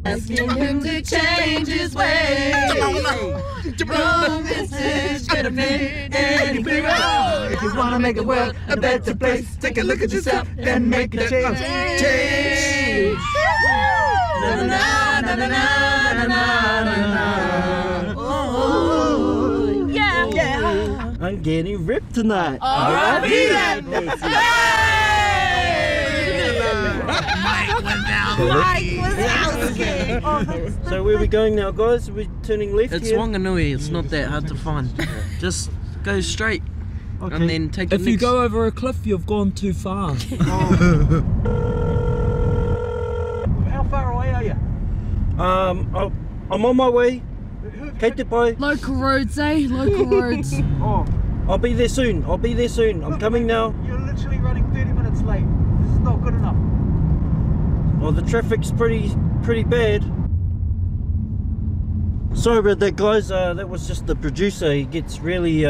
Asking him to change his ways. From vintage could have been any bigger. If you want to make the world a better place, take a look at yourself and make a change. Change. Na na na na na na na. Oh yeah, yeah. I'm getting ripped tonight. R.I.P. then. So where are we going now, guys? We're turning left It's here. Wanganui, it's not that hard to find. Just go straight Okay. and then take a If you go over a cliff, you've gone too far. How far away are you? I'm on my way. Kei te pai. Local roads, eh? Local roads. Oh, I'll be there soon. I'll be there soon. I'm coming now. You're literally running 30 minutes late. This is not good enough. Well, the traffic's pretty bad. Sorry about that, guys. That was just the producer. He gets really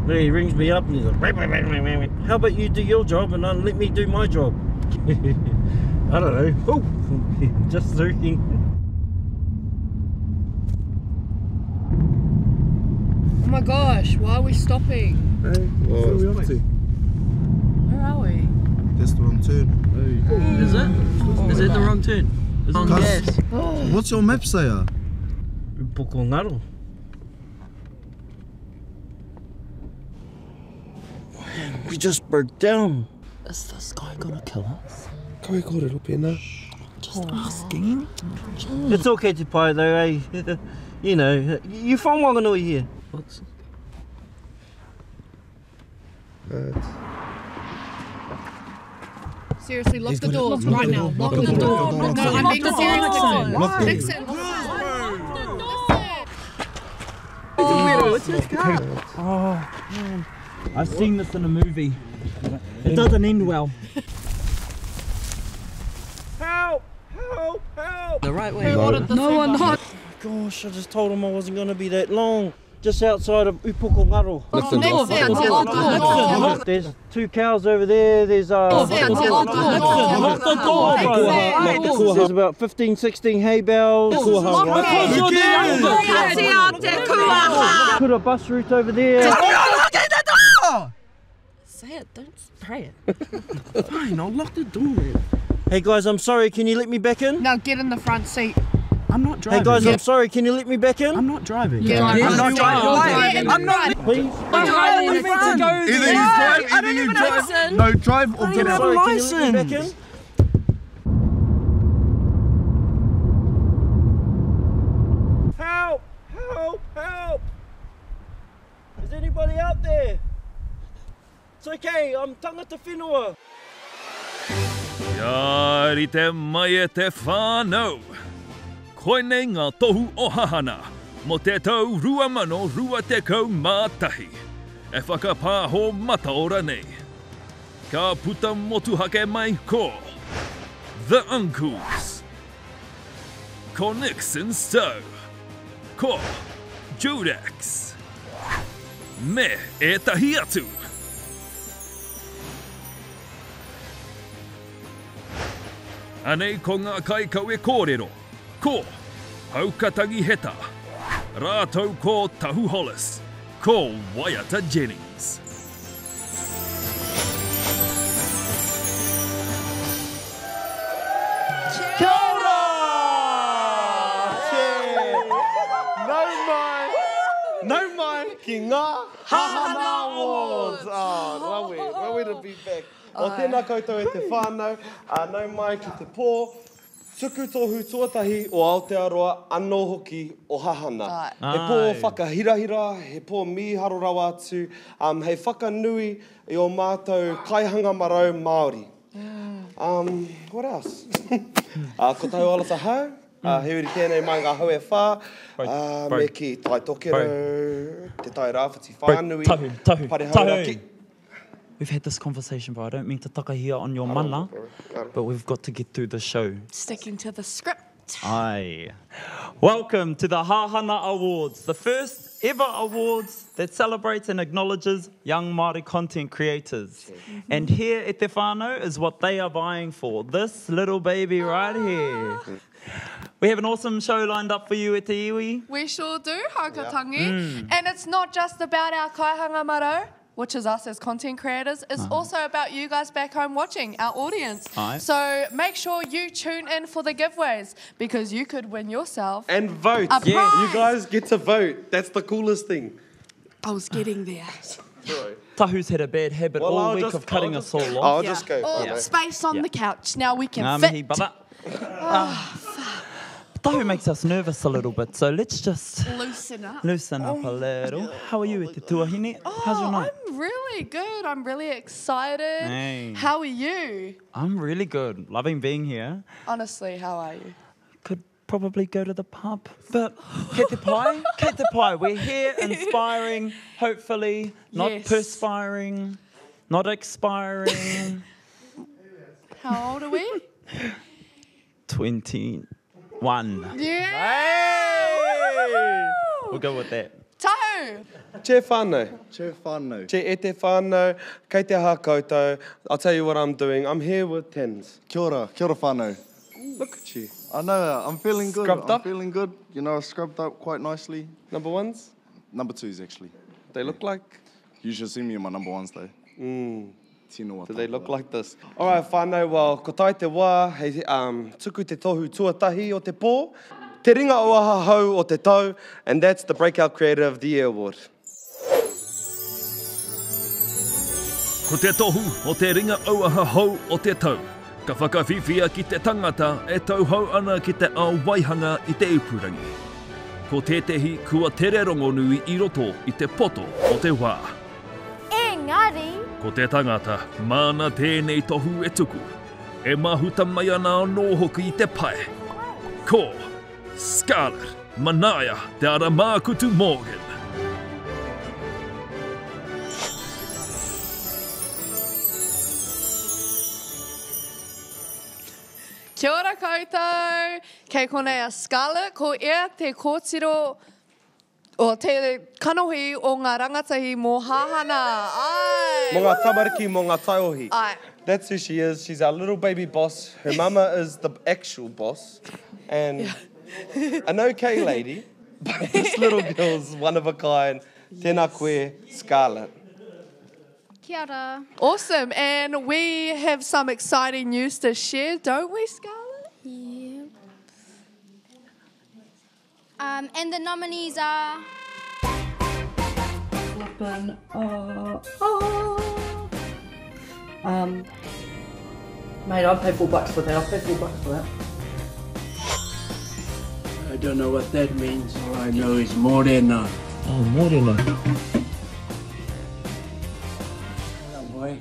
he rings me up and he's like, how about you do your job and let me do my job? I don't know. Oh, just joking. Oh my gosh, why are we stopping? Hey, what are we up to? Where are we? That's the wrong turn. Is it? Is it the wrong turn? It's on gas. What's your map say? Poko ngaro. We just broke down. Is this guy gonna kill us? Kōrero pēnā. Just asking. It's okay to pai though, eh? You know, you from Wanganui here. What's... Seriously, lock the doors right now. Lock the door. No, I'm being serious. Dixon. Oh, man. I've seen this in a movie. It doesn't end well. Help! Help! Help! The right way. No one not. Gosh, I just told him I wasn't going to be that long. Just outside of Upoko Ngaro. There's 2 cows over there. There's Lock the door. There's about 15, 16 hay bales. Because you're the youngest. Put a bus route over there. Say it, don't spray it. Fine, I'll lock the door, man. Hey guys, I'm sorry. Can you let me back in? Now get in the front seat. I'm not driving. Hey guys, I'm sorry. Can you let me back in? I'm not driving. I'm not driving. I'm not. Please. Either you drive. No, drive or get out. Sorry, can you let me back in? Help! Help! Help! Is anybody out there? It's okay, I'm tangata whenua. Ia ri te mai e te whānau. Koinei ngā tohu o Hahana, mo te tau 2020 mātahi. E whakapāho mataora nei. Ka puta motu hake mai ko The Uncles. Ko Nixon Stowe. Ko Judaxx. Me e tahi atu. Anei ko ngā kaikau e Kōrero. Ko Haukatangi Heta. Rātou ko Tahu Hollis. Ko Waiata Jennings. Kia ora! No mai ki ngā Hahana Awards. Rawe to be back. O tēnā koutou e te whānau, nau mai ki te pō, tuku tohu tuatahi o Aotearoa anō hoki o Hahana. He pō whakahirahira, he pō miharo rawa atu, hei whakanui i o mātou kaihanga marau Māori. What else? Ko tau alasa hau, heuri tēnei mai ngā hau e whā, me ki tautoko, te tai rāwhiti whānui, parehauraki. We've had this conversation, bro. I don't mean to takahia on your mana, but we've got to get through the show. Sticking to the script. Aye. Welcome to the Hahana Awards, the first ever awards that celebrates and acknowledges young Māori content creators. And here at Te Whānau is what they are vying for, this little baby right here. We have an awesome show lined up for you at Te Iwi. We sure do, Haukatangi. And it's not just about our kaihanga maro, which is us as content creators. It's also about you guys back home watching, our audience. So make sure you tune in for the giveaways because you could win yourself and vote. A prize. You guys get to vote. That's the coolest thing. I was getting there. Tahu's had a bad habit all week of cutting us all off. I'll just go. Oh, space on the couch. Now we can fit. Mihi, Tahu makes us nervous a little bit, so let's just loosen up a little. How are you at the tuahine? How's your night? I'm really good. I'm really excited. Hey. How are you? I'm really good. Loving being here. Honestly, how are you? Could probably go to the pub, but kei te pai. We're here inspiring, hopefully, not perspiring, not expiring. How old are we? 21. Yeah! Hey! We'll go with that. Tahu! Che whānau. Che whānau. Che e te whānau, kei te aha koutou. I'll tell you what I'm doing. I'm here with tens. Kia ora whānau. Look at you. I know, I'm feeling good. Scrubbed up? I'm feeling good. You know, scrubbed up quite nicely. Number ones? Number twos, actually. They look like? You should see me in my number ones, though. Do they look like this? All right, whānau, well, ko tai te wā, hei tuku te tohu tuatahi o te pō, te ringa AUAHA hau o te tau, and that's the Breakout Creator of the Year Award. Ko te tohu o te ringa AUAHA hau o te tau. Ka whakawhiwhia ki te tangata e tau hau ana ki te āwaihanga i te upurangi. Ko tētehi kua tere rongonui I roto I te poto o te wā. Engari, Ko te tangata, mana tēnei tohu e tuku. E mahuta mai ana o nōhoku I te pai. Ko Scarlett Manaya Te Aramākutu Morgan. Kia ora koutou. Kei konei a Scarlett, ko ea te kōtiro o te kanohi o ngā rangatahi mō Hahana. Ai! Mō ngā tamariki, mō ngā taiohi. Ai. That's who she is. She's our little baby boss. Her mama is the actual boss. And an okay lady, but this little girl's one of a kind. Tēnā koe, Scarlett. kia ora. Awesome. And we have some exciting news to share, don't we, Scarlett? Yeah. And the nominees are... Mate, I'll pay $4 for that. I'll pay $4 for that. I don't know what that means. All I know is morena. Oh, morena. Hello, boy.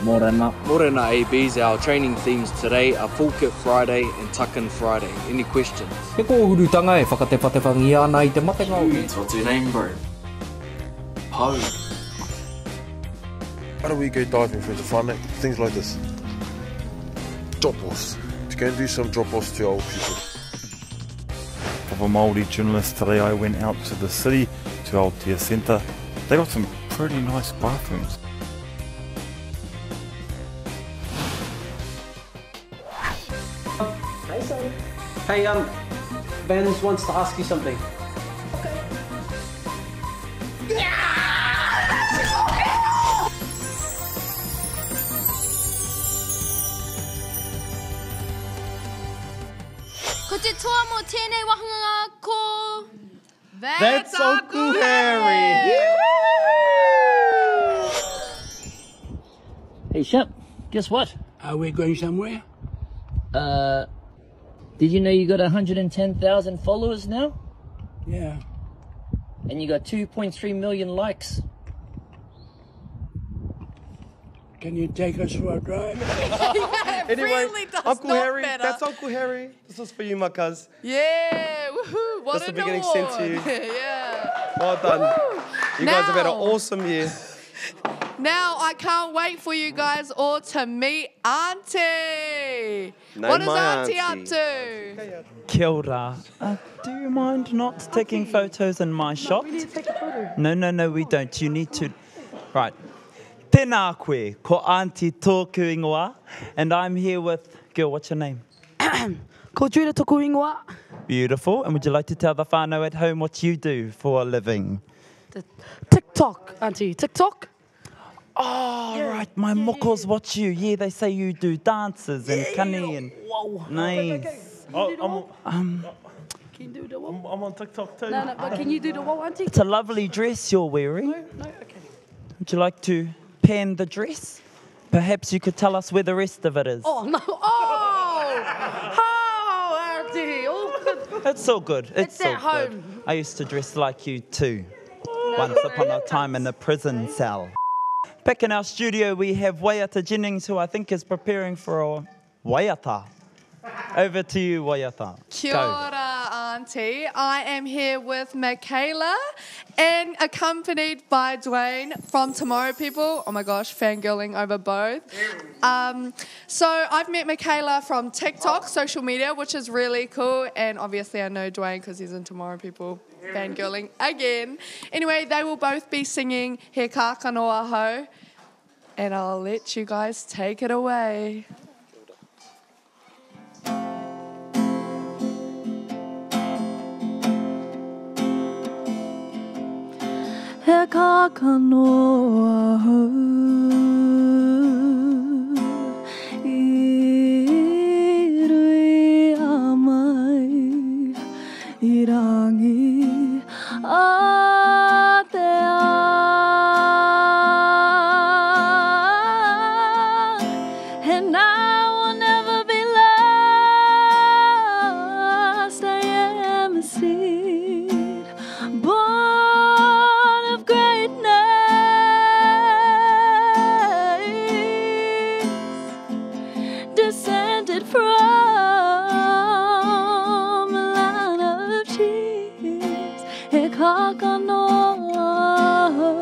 Morena ABs, our training themes today are Full Kit Friday and Tuck-In Friday. Any questions? He ko urutanga e whakatewhatewhangi ana I te matengau. What's your name, bro? Po. How do we go diving for the fun? Things like this. Drop-offs. To go and do some drop-offs to old people. Of a Māori journalist today, I went out to the city, to Aotearoa Centre. They got some pretty nice bathrooms. Hey, Sonny. Hey, Vans wants to ask you something. Ko te toa mo tēnei wahanga ko... That's Uncle Harry! Hey, Shep, guess what? Are we going somewhere? Did you know you got 110,000 followers now? Yeah. And you got 2.3 million likes. Can you take us for a drive? Anyway, really does Uncle not Harry, matter. that's Uncle Harry. This is for you, my cuz. Yeah, woohoo, what This an will be getting award. sent to you. Yeah. Well done. Woo. You guys have had an Now- awesome year. Now, I can't wait for you guys all to meet Aunty. What is Aunty up to? Kia ora. Do you mind not taking photos in my shot? We need to take a photo. No, we don't. You need to... Right. Tēnā koe, ko Aunty tōku ingoa, and I'm here with... Girl, what's your name? Ko Judaxx ingoa. Beautiful. And would you like to tell the whānau at home what you do for a living? TikTok, Aunty. TikTok? Oh, right. My mokos watch you. Yeah, they say you do dances and kani and... Whoa. Nice. Can you do the whoa? I'm on TikTok too. No, but can you do the whoa, Aunty? It's a lovely dress you're wearing. No, okay. Would you like to pan the dress? Perhaps you could tell us where the rest of it is. Oh, no. Oh, Aunty. Oh, good. It's so good. It's so at home. good. I used to dress like you too. Once upon a time in a prison cell. Back in our studio, we have Waiata Jennings, who I think is preparing for a waiata. Over to you, waiata. Kia ora, Aunty. I am here with Makayla and accompanied by Duane from Tomorrow People. Oh my gosh, fangirling over both. So I've met Makayla from TikTok, social media, which is really cool. And obviously I know Duane because he's in Tomorrow People. Fangirling again. Anyway, they will both be singing He Kākanoa Hau. And I'll let you guys take it away. He kākanoa hau I rui a mai I rangi a te and I will never be lost. I am a seed born of greatness, descended from a line of chiefs. He kākanoa hau.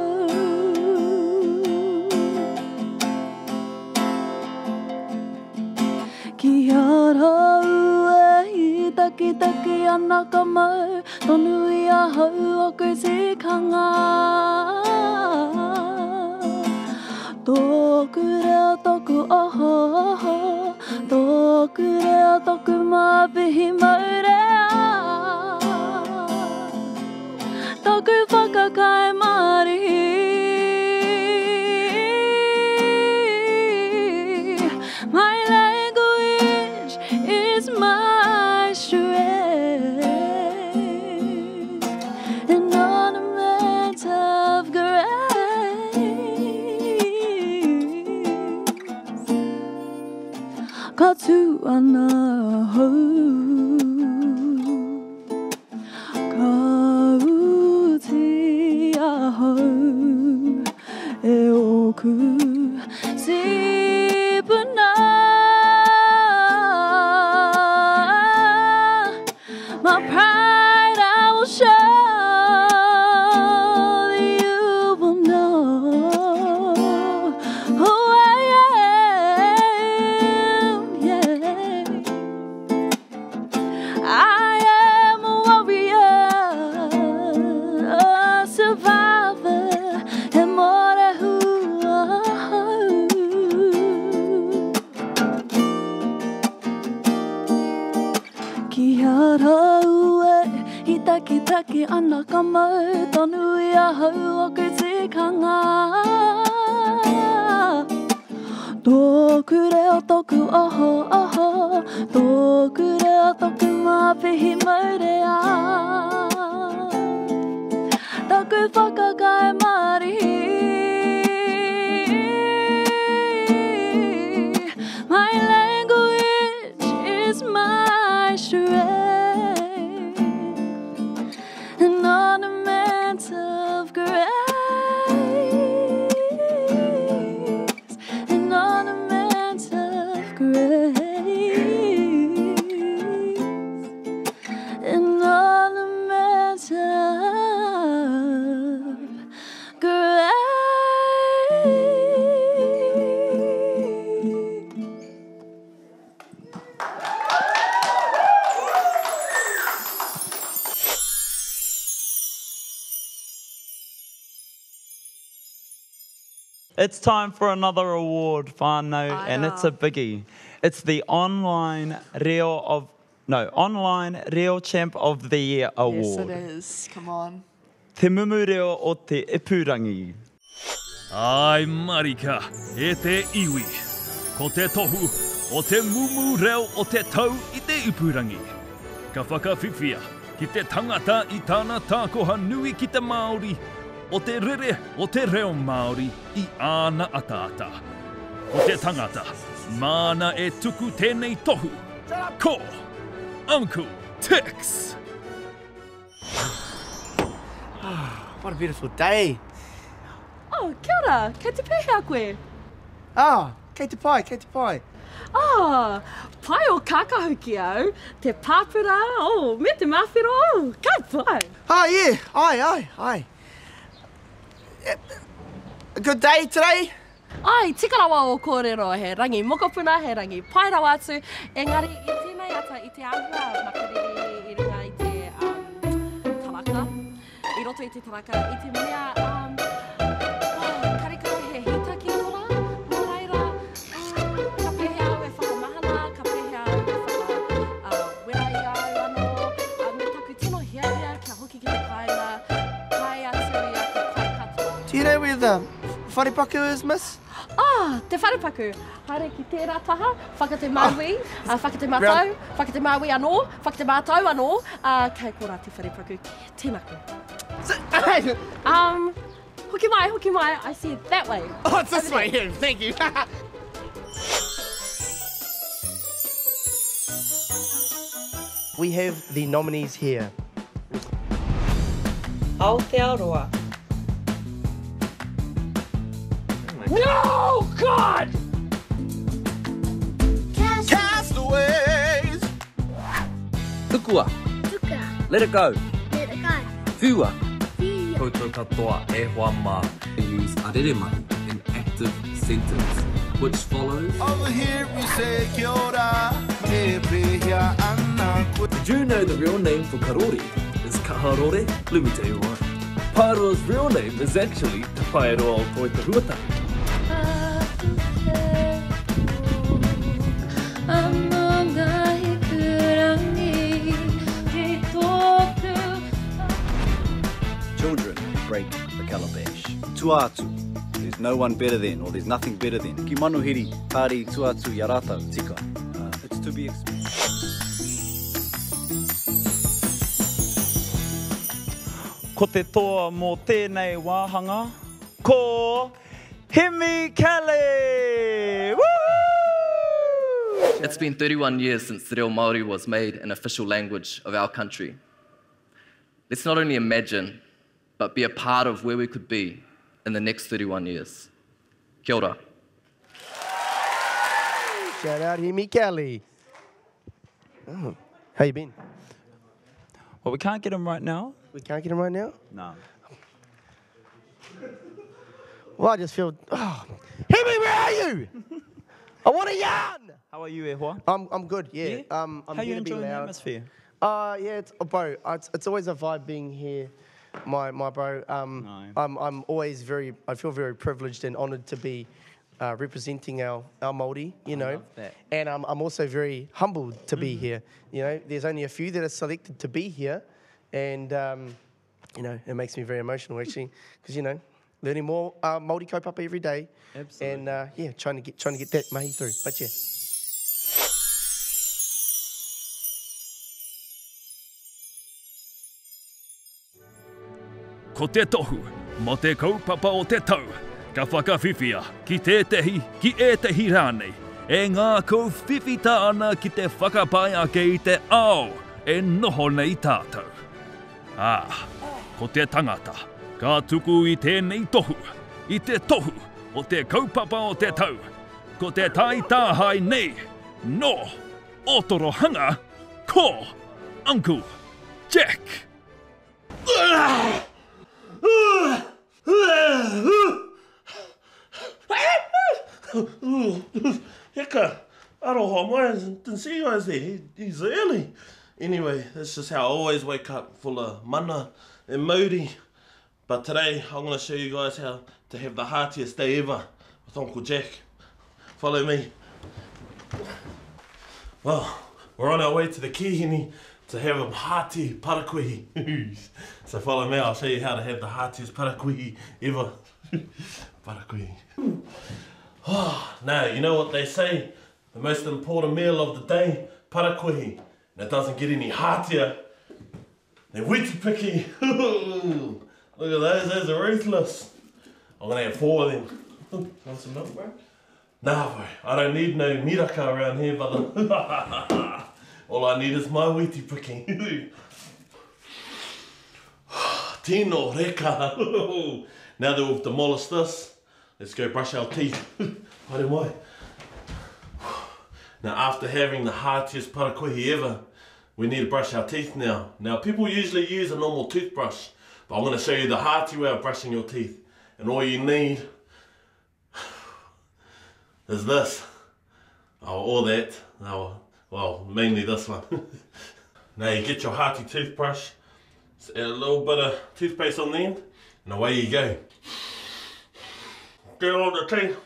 Ki ara ua I taki ana ka mau, tonu I a hau o koe te kanga. Tōku reo tōku oho, tōku reo tōku mapihi maurea, tōku whakakai marihi. My language is my strength, an ornament of grace. Ka tū ana hau, ka uti a hau, e oku sipuna. My pride I will show, that you will know who I am, yeah. I am a warrior, a survivor, and more than who Ki ara ue, I taki ana ka mau, tonu I a hau o koe te kanga. Tōku reo tōku oho, tōku reo tōku mapihi maurea, tōku whakakai marihi. My language is my strength, an ornament of grace, an ornament of grace, an ornament of grace. It's time for another award, whānau, and it's a biggie. It's the Online Reo Champ of the Year Award. Yes, it is. Come on. Te mumu reo o te ipurangi. Ai marika, e te iwi. Ko te tohu o te mumu reo o te tau I te ipurangi. Ka whakawhiwhia ki te tangata I tāna tākoha nui ki te Māori. O te rere o te reo Māori I āna ataata. O te tangata, mana e tuku tēnei tohu. Ko Uncle Tics. What a beautiful day. Oh, kia ora, kei te pēhea koe. Kei te pai, kei te pai. Pai o kakahuki au, te pāpura, me te mawhiro, kai pai. Yeah, aye. A good day today? Ai, tika rawa o kōrero, he rangi mokopuna, he rangi pai rawa atu. Engari, I tēnei ata I te ahua makariri I runga I te taraka. I roto I te taraka, I te mea, karikara he hita ki ora, mō reira, ka pēhea au e whakamahana, ka pēhea au e wherai au anō, me taku tino hiahia kia hoki ki te kaila, kai atu I a te kai katoa. Do you know where the wharepaku is, miss? Te wharepaku. Haere ki tērā taha, whakate maui, whakate mātau, whakate maui anō, whakate mātau anō, kei kora te wharepaku ki tēnako. Hoki mai, I see it that way. It's this way here, thank you. We have the nominees here. Aotearoa. No, God! Castaways. Tukua. Let it go. Whiua. Koutou katoa e hoa mā. Use arere mai in active sentence, which follows. Over here we say kia ora, te pēhea ana koe. Did you know the real name for karori is kaharore? Let me tell you why. Pāroa's real name is actually Te Whaeroa o Toi Te Huataki. Children break the calabash. Tuatu. There's no one better than, or there's nothing better than. Ki manuhiri, pāri tuatu yarata tika. It's to be expected. Ko te toa mō tēnei wāhanga, ko Hēmi Kelly! Woo! It's been 31 years since Te Reo Māori was made an official language of our country. Let's not only imagine, but be a part of where we could be in the next 31 years. Kia ora. Shout out Hēmi Kelly. Oh, how you been? Well, we can't get him right now. We can't get him right now? No. Well, I just feel... Hēmi, where are you? I want a yarn! How are you, Ehua? I'm good, yeah. I'm How are you here to be enjoying the loud. atmosphere? Yeah, bro, it's always a vibe being here, my bro. I'm always I feel very privileged and honoured to be representing our Māori, you know. love that. And I'm also very humbled to be here. You know, there's only a few that are selected to be here, and you know, it makes me very emotional actually, because you know, learning more Māori kaupapa every day. Absolutely. And yeah, trying to get that mahi through. But yeah. Ko te tohu, mo te kaupapa o te tau, ka whakawhiwhia ki tētehi ki ētehi rānei, e ngā kouwhiwhita ana ki te whakapai ake I te ao, e noho nei tātou. Ko te tangata, ka tuku I tēnei tohu, I te tohu o te kaupapa o te tau, ko te tai tāhai nei, no, otorohanga, ko, Uncle Jack. Heka, aroha mai, didn't see you guys there. He's early. Anyway, that's just how I always wake up, full of mana and Māori. But today, I'm going to show you guys how to have the heartiest day ever with Uncle Jack. Follow me. Well, we're on our way to the Kihini to have a hearty parakuhi. So follow me, I'll show you how to have the heartiest parakuhi ever. Parakuhi. Now, you know what they say? The most important meal of the day, parakuhi. And it doesn't get any heartier than witi piki. Look at those are ruthless. I'm gonna have 4 of them. Want some milk, bro? Nah, bro, I don't need no miraka around here, brother. All I need is my witi piki. Tino reka. Now that we've demolished this, let's go brush our teeth. Haere. Now after having the heartiest parakuhi ever, we need to brush our teeth now. Now people usually use a normal toothbrush, but I'm going to show you the hearty way of brushing your teeth. And all you need is this. Or that. Well, mainly this one. Now you get your hearty toothbrush, add a little bit of toothpaste on the end, and away you go. Get on the teeth.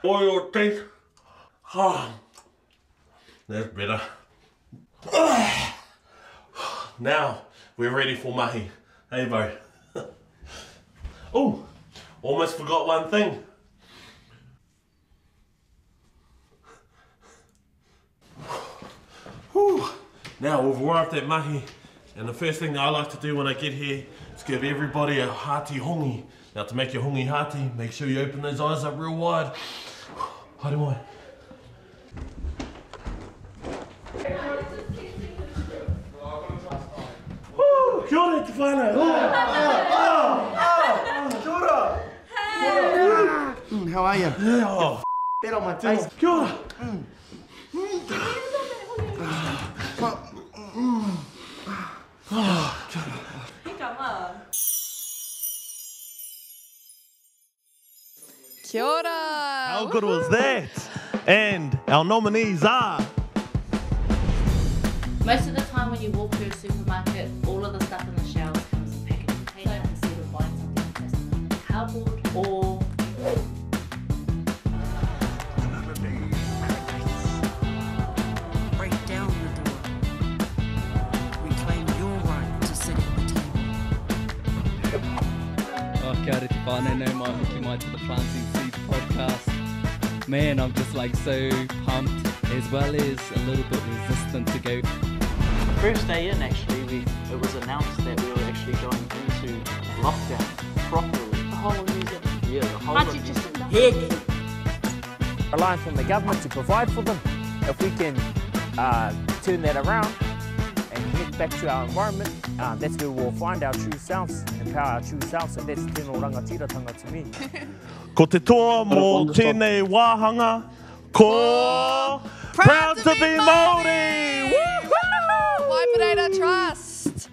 All your teeth. That's better. Now we're ready for mahi. Hey bro. Oh, almost forgot one thing. Whew. Now we've arrived at mahi, and the first thing that I like to do when I get here is give everybody a hearty hongi. Now to make your hongi hearty, make sure you open those eyes up real wide. Haere. Woo! Kia ora te whānau! Kia ora! Hey! How are you? Oh, that on my face. Kia ora! Kia ora! How good was that? And our nominees are... Most of the time when you walk through a supermarket, all of the stuff in the shelves comes in packaging paper instead of buying something that's in cardboard or... Break down the door. Reclaim your right to sit at the table. Oh, kia ora te whānau, no mai hoki mai to the Planting Seeds podcast. Man, I'm just like so pumped, as well as a little bit resistant to go. First day in, actually, it was announced that we were actually going into lockdown properly. The whole of New Zealand. Yeah, the whole Aren't of you New just Zealand. Reliance on the government to provide for them. If we can turn that around and connect back to our environment, that's where we'll find our true selves, empower our true selves, and that's tēnō rangatiratanga to me. Ko te toa mō tēnei wāhanga, ko proud to be Māori! My Potato Trust.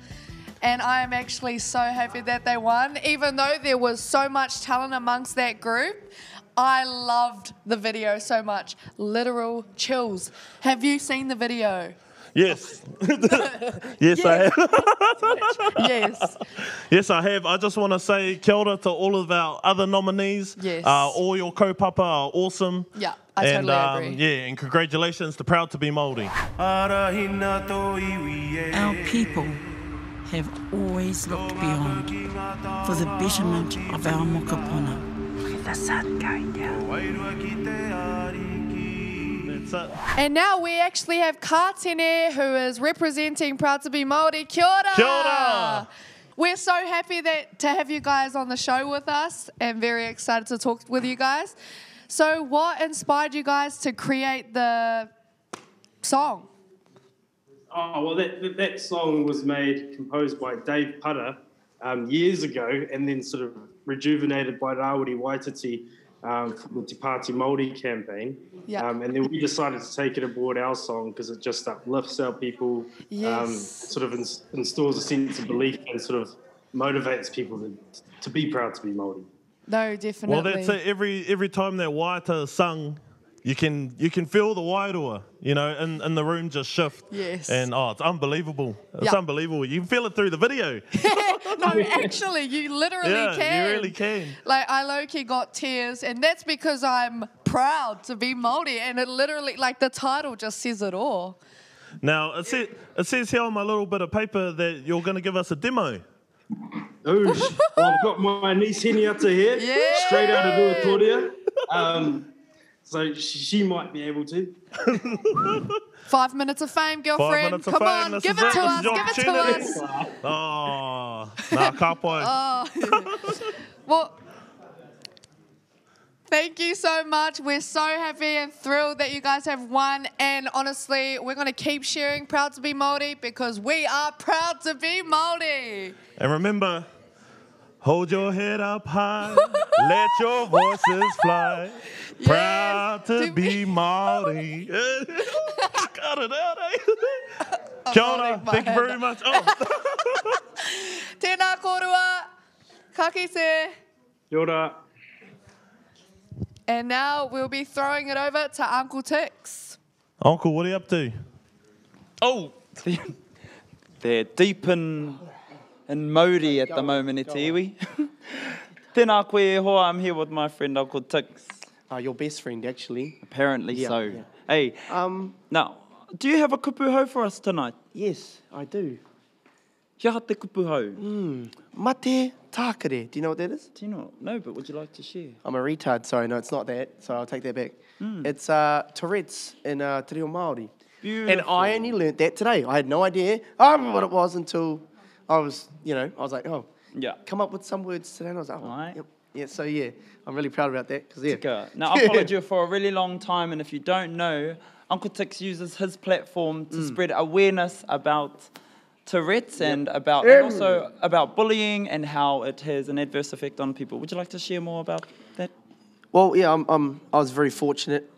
And I am actually so happy that they won. Even though there was so much talent amongst that group, I loved the video so much. Literal chills. Have you seen the video? Yes. Yes, I have. Yes. Yes, I have. I just want to say kia ora to all of our other nominees. Yes. All your kaupapa are awesome. Yeah, I totally agree. Yeah, and congratulations to Proud to be Māori. Our people have always looked beyond for the betterment of our mokopuna. With the sun going down. And now we actually have Kātene, who is representing Proud to be Māori. Kia ora! Kia ora! We're so happy to have you guys on the show with us and very excited to talk with you guys. So what inspired you guys to create the song? Oh, well, that song was composed by Dave Putter years ago, and then sort of rejuvenated by Rawiri Waititi with the Party Māori campaign. Yeah. And then we decided to take it aboard our song because it just uplifts our people, sort of instills a sense of belief and sort of motivates people to be proud to be Māori. No, definitely. Well, that's it. Every time that waiata is sung, you can feel the wairoa, you know, in the room just shift. Yes. And it's unbelievable. It's Yeah. unbelievable. You can feel it through the video. No, actually, you literally Yeah, can. you really can. Like, I low-key got tears, and that's because I'm proud to be Māori, and it literally, like, the title just says it all. Now, it says here on my little bit of paper that you're going to give us a demo. Well, I've got my niece Hēmi here, straight out of Aotearoa. So she might be able to. 5 minutes of fame, girlfriend. 5 minutes of Come fame, on, this give is it to it, us, this is give it to your us. opportunity. Oh, nah, kapai. Well, thank you so much. We're so happy and thrilled that you guys have won. And honestly, we're going to keep sharing Proud to be Māori because we are proud to be Māori. And remember, hold your head up high, let your voices fly. Proud to be Māori. Cut it out, eh? Kia ora, thank you very much. Oh. Tēnā kōrua, ka kite. Kia ora. And now we'll be throwing it over to Uncle Tics. Uncle, what are you up to? Oh, they're deep in Māori at the moment, e te iwi. Tēnā koe e hoa, I'm here with my friend Uncle Tics. Your best friend, actually. Apparently so. Yeah. Hey, now, do you have a kupuhau for us tonight? Yes, I do. Kia te kupuhau? Mate tākare. Do you know what that is? Do you know? No, but would you like to share? I'm a retard. Sorry, no, it's not that. So I'll take that back. It's Tourette's in Te Reo Māori. Beautiful. And I only learnt that today. I had no idea what it was until I was, I was like, yeah, come up with some words today. And I was like, yep. Yeah, so yeah, I'm really proud about that. Now, I've followed you for a really long time, and if you don't know, Uncle Tics uses his platform to spread awareness about Tourette's and also about bullying and how it has an adverse effect on people. Would you like to share more about that? Well, yeah, I was very fortunate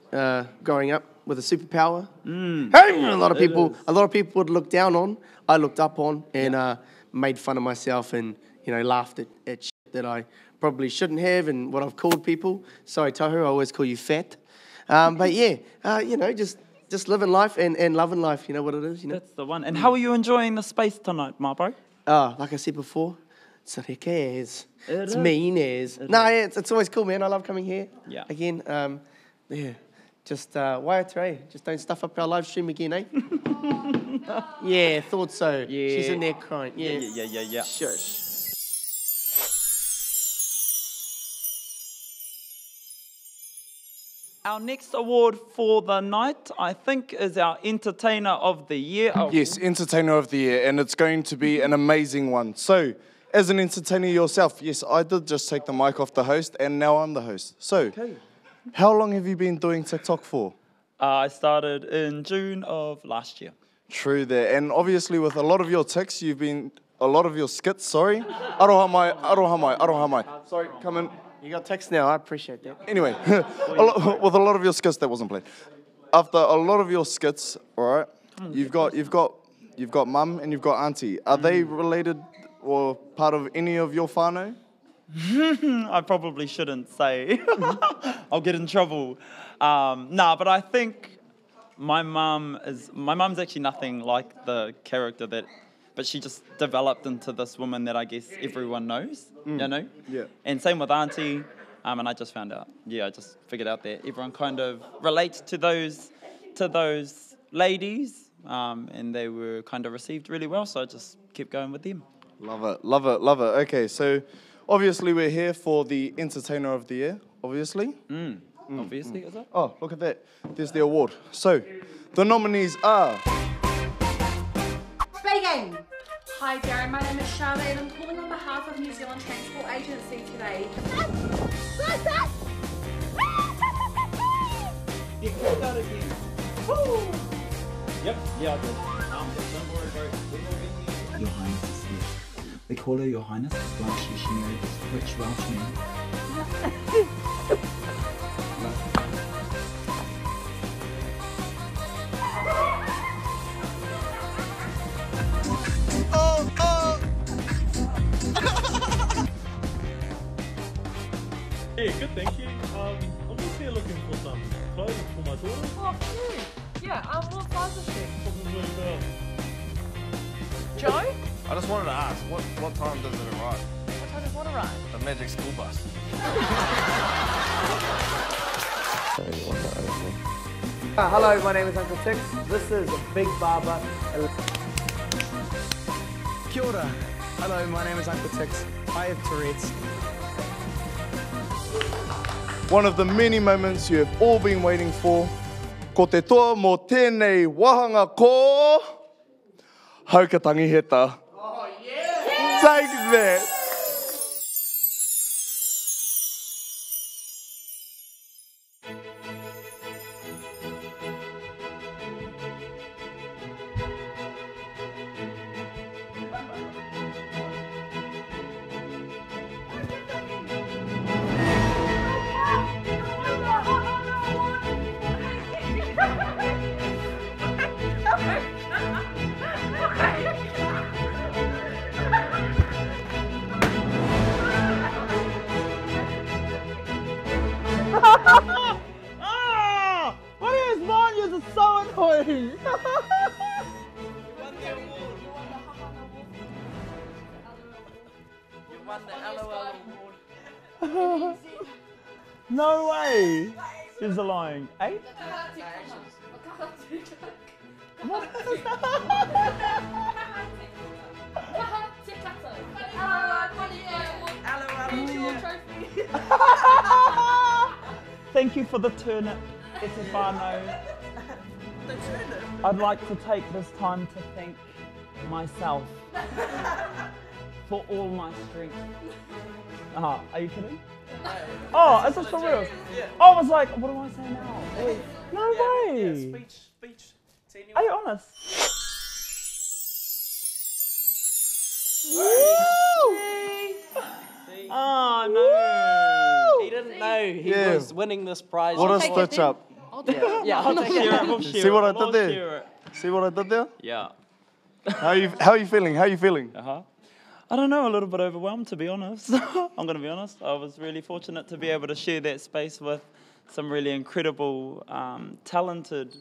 growing up with a superpower. A lot of people would look down on. I looked up on and made fun of myself and laughed at shit that I probably shouldn't have and what I've called people. Sorry, Tahu, I always call you fat. But yeah, just living life and loving life. You know what it is. That's the one. And how are you enjoying the space tonight, my bro? Like I said before, it's reke as. It's mean as. It's always cool, man. I love coming here. Yeah. Again, just waiata, just don't stuff up our live stream again, eh? Yeah, thought so. Yeah. She's in there crying. Yeah. Shush. Our next award for the night, I think, is our Entertainer of the Year. Yes, Entertainer of the Year, and it's going to be an amazing one. So, as an entertainer yourself, yes, I did just take the mic off the host, and now I'm the host. So, how long have you been doing TikTok for? I started in June of last year. True there, and obviously with a lot of your skits, a lot of your skits, sorry. Arohamai. Sorry, come in. You got text now, I appreciate that. Anyway, with a lot of your skits, that wasn't played. After a lot of your skits, all right, you've got Mum and you've got Aunty. Are they related or part of any of your whānau? I probably shouldn't say. I'll get in trouble. But I think my mum's actually nothing like the character but she just developed into this woman that I guess everyone knows, you know? Yeah. And same with Aunty, and I just found out, I just figured out that everyone kind of relates to those ladies, and they were kind of received really well, so I just kept going with them. Love it. Okay, so obviously we're here for the Entertainer of the Year, obviously. Obviously, is it? Oh, look at that. There's the award. So, the nominees are... Speaking! Hi Darren, my name is Charlotte and I'm calling on behalf of New Zealand Transport Agency today. You called that again. Woo! Yep, I did. Don't worry about it. Your Highness is here. We call her Your Highness because she married this rich Welsh man. Yeah, good, thank you. I'm just here looking for some clothes for my daughter. Oh, cute. Yeah, what size is she? Probably Joe? I just wanted to ask, what time does it arrive? What time does what arrive? The magic school bus. Hello, my name is Uncle Tics. This is Big Barber. Kia ora. Hello, my name is Uncle Tics. I have Tourette's. One of the many moments you have all been waiting for. Ko te toa mō tēnei wahanga ko Haukatangi Heta. Oh, yeah! Take that! What is mine? You're so annoying. You won the LOL award. No way. He's lying. 8? What is Thank you for the turnip, Te whānau. I'd like to take this time to thank myself for all my strength. Are you kidding? Oh, is this for real? Yeah. I was like, what do I say now? No way. Yeah, speech. Are you honest? Oh no! He didn't know he was winning this prize. What a stitch up. Yeah, I'll take it. See what I did there? See what I did there? Yeah. How are you feeling? How are you feeling? I don't know, a little bit overwhelmed, to be honest. I'm going to be honest. I was really fortunate to be able to share that space with some really incredible, talented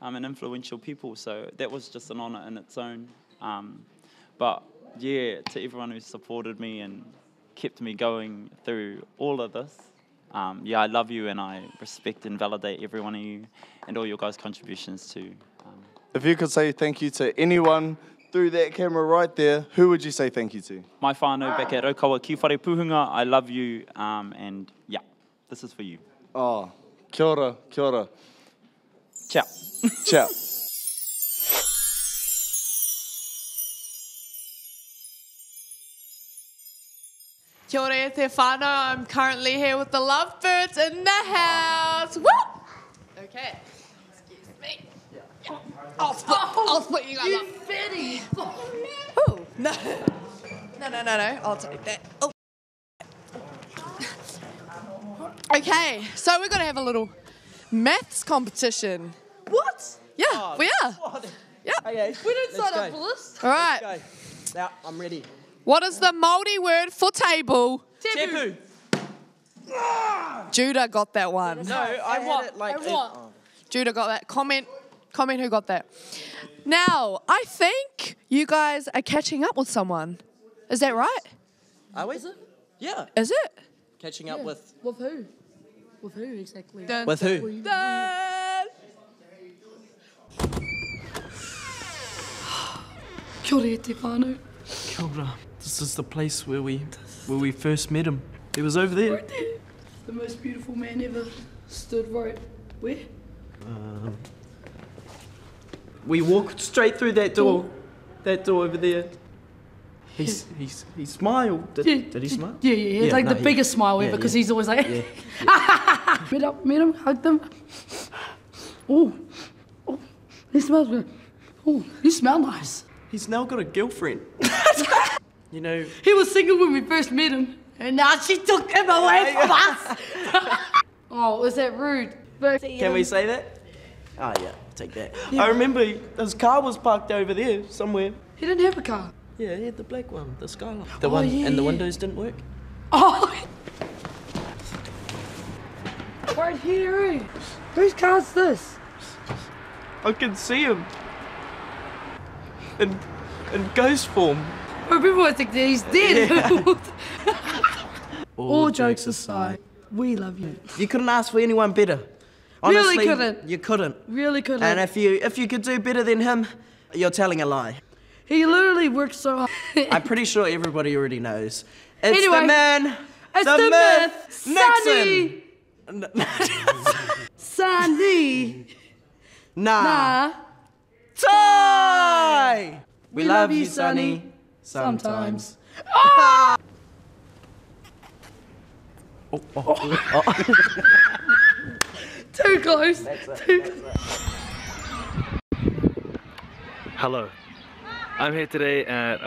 and influential people. So that was just an honour in its own. But yeah, to everyone who supported me and kept me going through all of this, yeah, I love you and I respect and validate every one of you and all your guys' contributions too. If you could say thank you to anyone through that camera right there, who would you say thank you to? My whānau back at Raukawa ki whare puhunga, I love you, and yeah, this is for you. Oh, kia ora, kia ora. Ciao. Ciao. Kia ora te whānau. I'm currently here with the lovebirds in the house. Woo! Okay. Excuse me. I'll split you guys up. You fatty. Oh, no. No. I'll take that. Oh. Okay, so we're going to have a little maths competition. What? Yeah, we are. Yeah. Okay. We didn't sign up for this. All right. Let's go. Now, I'm ready. What is the Māori word for table? Tepu. Judah got that one. No, I had it like... Judah got that. Comment who got that. Now, I think you guys are catching up with someone. Is that right? Are we? Is it? Yeah. Is it? Catching up with... With who? With who exactly? With who? Dad. Kia ora te whānau. Kia ora. This is the place where we first met him. He was over there. Right there. The most beautiful man ever stood right where? We walked straight through that door. That door over there. He smiled. Did he smile? Yeah. It's like the biggest smile ever because he's always like... met him, hugged him. Oh, he smells good. Oh, he smells nice. He's now got a girlfriend. You know... He was single when we first met him. And now she took him away from us. Oh, was that rude? But, Can we say that? Oh, yeah, take that. Yeah. I remember his car was parked over there somewhere. He didn't have a car. Yeah, he had the black one, the Skyline. The one, and the windows didn't work. Oh! Right here, Whose card's this? I can see him. In ghost form. But people would think that he's dead. Yeah. All jokes aside, we love you. You couldn't ask for anyone better. Really Honestly, couldn't. You couldn't. Really couldn't. And if you could do better than him, you're telling a lie. He literally worked so hard. I'm pretty sure everybody already knows. It's Anyway, the man, it's the myth, Sonny. Sonny. Nah. Ty! We love you, Sonny. Sometimes. Ah! Too close. Too close. Hello. I'm here today at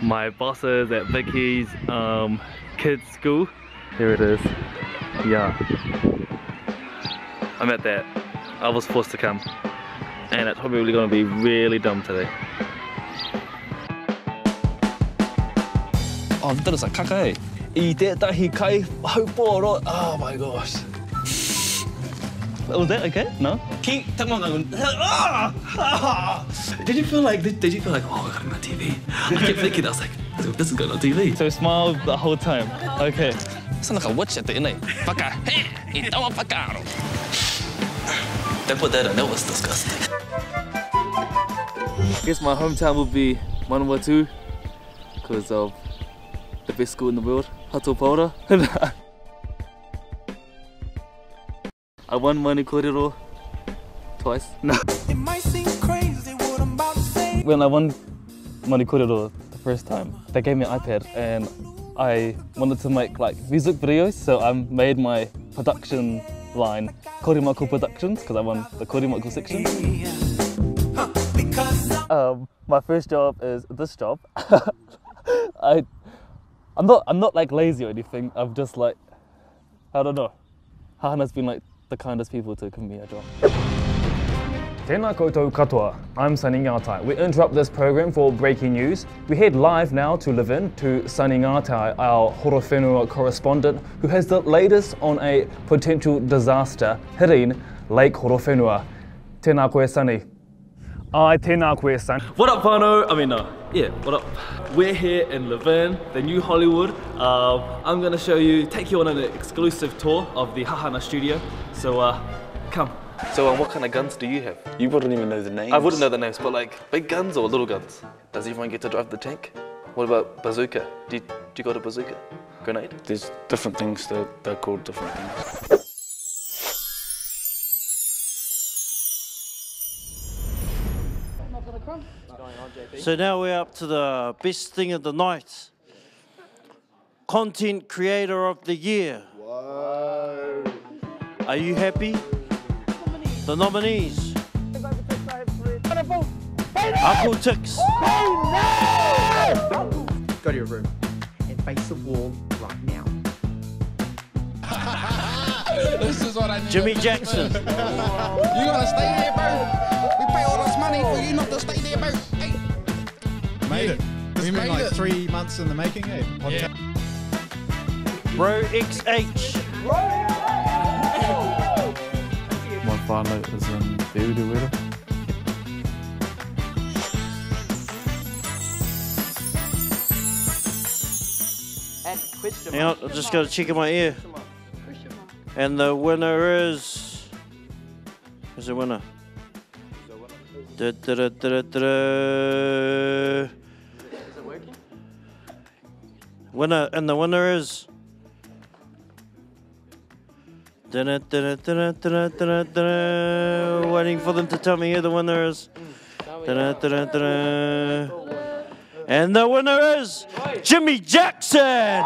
my bosses at Vicky's kids school. Here it is. Yeah. I'm at that. I was forced to come. And it's probably going to be really dumb today. Oh, that is a kaka. I tētahi kai haupōro. Oh my gosh. Was that okay? No? Did you feel like, oh, I got him on TV? I kept thinking, I was like, this is going on TV. So smile the whole time. Okay. It's like a witch at the end. Whaka, hey, I don't want whaka. They put that in, that was disgusting. I guess my hometown would be Manawatu because of the best school in the world, Haukatangi Heta. I won Māori Kōrero twice. No. It might seem crazy what I'm about to say. When I won Māori Kōrero the first time, they gave me an iPad and I wanted to make like music videos, so I made my production line Kōrero Productions because I won the Kōrero section. My first job is this job. I'm not like lazy or anything. I'm just like, I don't know. Hahana's been like the kindest people to give me a job. Tēnā koutou katoa, I'm Sonny Ngatai. We interrupt this program for breaking news. We head live now to Levin to Sonny Ngatai, our horowhenua correspondent, who has the latest on a potential disaster hitting Lake Horowhenua. Tēnā koe, Sonny. Ai, tēnā koe, Sonny. What up, whānau? What up? We're here in Levin, the new Hollywood. I'm gonna take you on an exclusive tour of the Hahana studio. So, come. So, what kind of guns do you have? You wouldn't even know the names. I wouldn't know the names, but like big guns or little guns? Does everyone get to drive the tank? What about bazooka? Do you got a bazooka? Grenade? There's different things, they're called different things. So now we're up to the best thing of the night. Content Creator of the Year. Whoa. Are you happy? The nominees. Uncle Tics. Go to your room and face the wall right now. This is what I need. Jimi Jackson. You gotta stay there, bro. We pay all this money for you not to stay there, bro. Hey. Made it. It's been like 3 months in the making, eh? Yeah. Bro XH. My whānau is in Aotearoa. Hang on, I just got to check in my ear. And the winner is... Who's the winner? Da, da, da, da, da, da. Winner, and the winner is... Da, da, da, da, da, da, da. Waiting for them to tell me who the winner is. Da, da, da, da, da. And the winner is Jimi Jackson!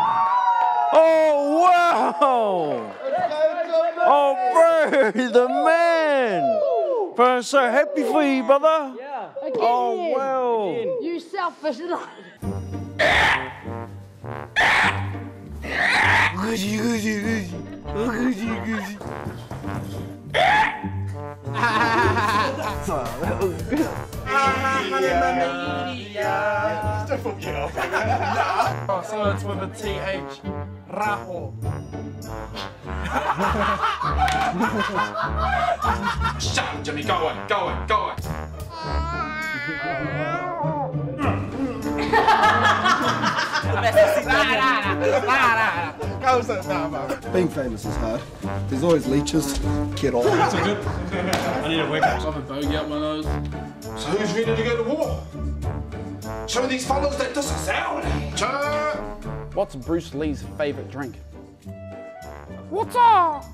Oh, wow! Oh, bro, the man! Bro, I'm so happy for you, brother. Yeah. Again. Oh, wow. You selfish. Oh, so it's with a TH. Raho. Shut up, Jimmy. Go away. Go away. Go away. Being famous is hard. There's always leeches. Get off. I need to wake up. I've a bogey up my nose. So who's ready to go to war? Show these fellows that this is our day. What's Bruce Lee's favourite drink? What's up?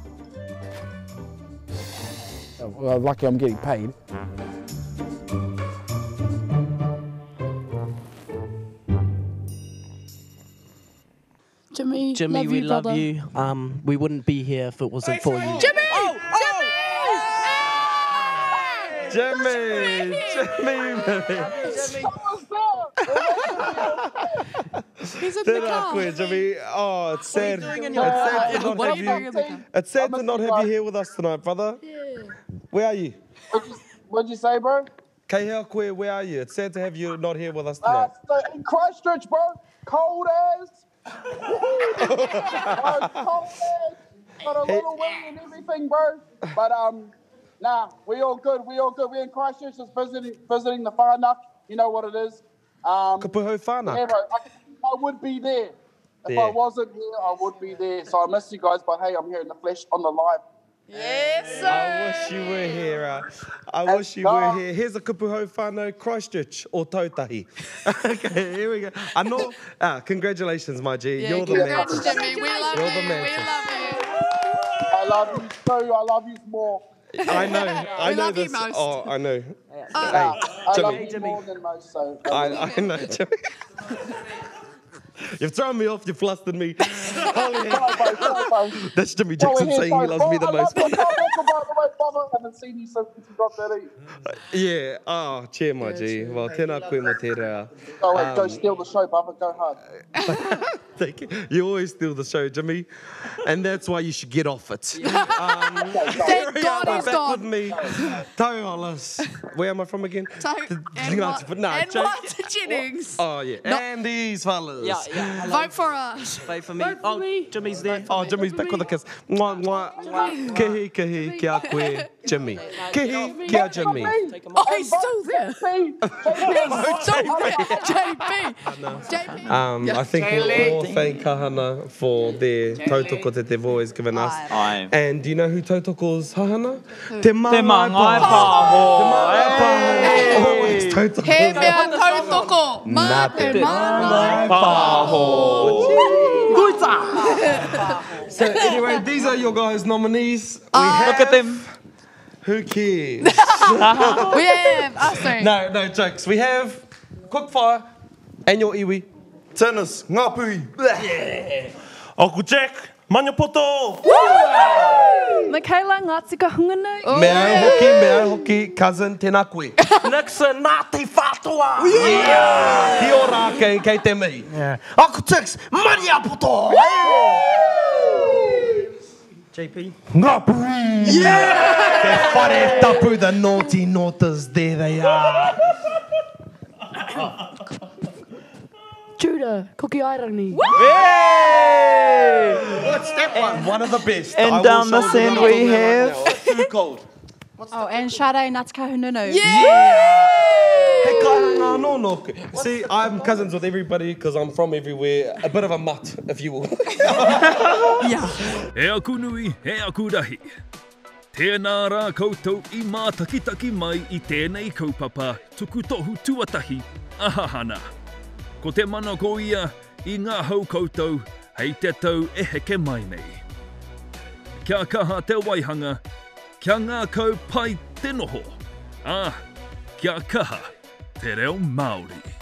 Well, lucky I'm getting paid. Jimmy, Jimmy, we love you. We wouldn't be here if it wasn't for you. Jimmy! Jimmy! He's in the car. Jimmy. Oh, it's sad. It's sad to not have you here with us tonight, brother. Yeah. Where are you? What'd you say, bro? Where are you? It's sad to have you not here with us tonight. In Christchurch, bro. Cold as. Cold as. Got a little wind and everything, bro. But nah, we all good. We all good. We're in Christchurch, just visiting the whānau. You know what it is. Kapuho whānau. Yeah, bro. I would be there. If I wasn't here, I would be there. So I miss you guys, but hey, I'm here in the flesh on the live. Yes, sir. I wish you were here. I wish you were here. Here's a kupuhau whānau, Christchurch, or Tautahi. Okay, here we go. I know. Congratulations, my G. Yeah, You're the man. congrats, Jimmy. We love You're you. the man. We love you. I love you too. I love you more. I know. I know this. most. Oh, I know. I Jimmy. love you more than most. So I know, Jimmy. You've thrown me off, you've flustered me. That's Jimi Jackson saying he loves me the most. I haven't seen you since you dropped that in. Yeah, oh, cheer, my G. Well, tēnā koe mo te rea. Go steal the show, Bubba. Go hard. Thank you. You always steal the show, Jimmy. And that's why you should get off it. Thank God he's back gone. with me. Tauholas. Where am I from again? And Martha Jennings. Oh, yeah. No. And these fellas. Yeah. Vote for us. Vote for me. Oh, Jimmy's there. Oh, Jimmy's back with a kiss. Kihi, kihi, kia koe, Jimmy. Kihi, kia Jimmy. Oh, he's still there. JP. I think we'll all thank Hahana for their tautoko that they've always given us. Aye. And do you know who tautoko's Hahana? Te Māngai Pāho. Te Māngai Pāho. Always tautoko. Hēmi tautoko. Nā te Māngai Pāho. So anyway, these are your guys' nominees. Look at them. Who cares? We have us three. No jokes. We have Quickfire and your iwi. Tennis, ngāpui. Yeah. Uncle Jack, Mañapoto. Makayla, ngātika hunganui. Mea hoki, cousin, tēnā koe. Nixon, Ngāti Whātua. Yeah. Ki ora kei te mihi. Uncle Tics, Mariapoto. JP. Ngāpui. Yeah. Te whare tapu, the naughty naughtas, there they are. Judah, Koki Airani. Hey! What's that one? One of the best. And down this end we have... Too cold. Oh, and Shade Ngātika Hununu. Yeah! Hey, kaihanga nono. See, I'm cousins with everybody because I'm from everywhere. A bit of a mutt, if you will. Yeah. He aku nui, he aku rahi. Tēnā rā koutou I mātakitaki mai I tēnei kaupapa tuku tohu tuatahi, Ahahana. Ko te mana ko ia I ngā hau koutou, hei te tau e heke mai nei. Kia kaha te waihanga, kia ngā kau pai te noho. Kia kaha te reo Māori.